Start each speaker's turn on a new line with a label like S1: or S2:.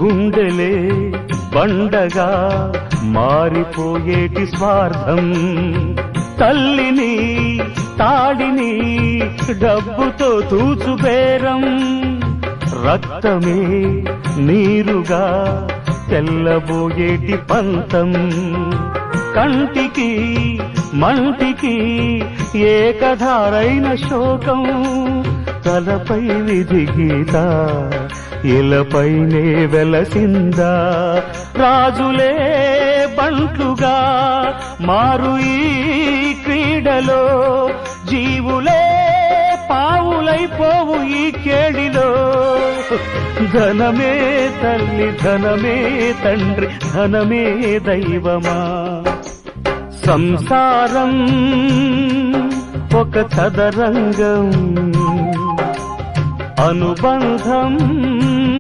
S1: గుండెలే బండగా మారిపోయేటి స్వార్థం, తల్లిని తాడిని డబ్బుతో తూచుబేరం, రక్తమే నీరుగా తెల్లబోయేటి పంతం, కంటికి మంటికి ఏకధారైన శోకం, తలపై విధి గీత ఇలపైనే వెలసిందా, రాజులే బంట్లుగా మారు ఈ క్రీడలో, జీవులే పావులైపోవు ఈ కేడిలో, ధనమే తల్లి ధనమే తండ్రి ధనమే దైవమా, సంసారం ఒక చదరంగం, అనుబంధం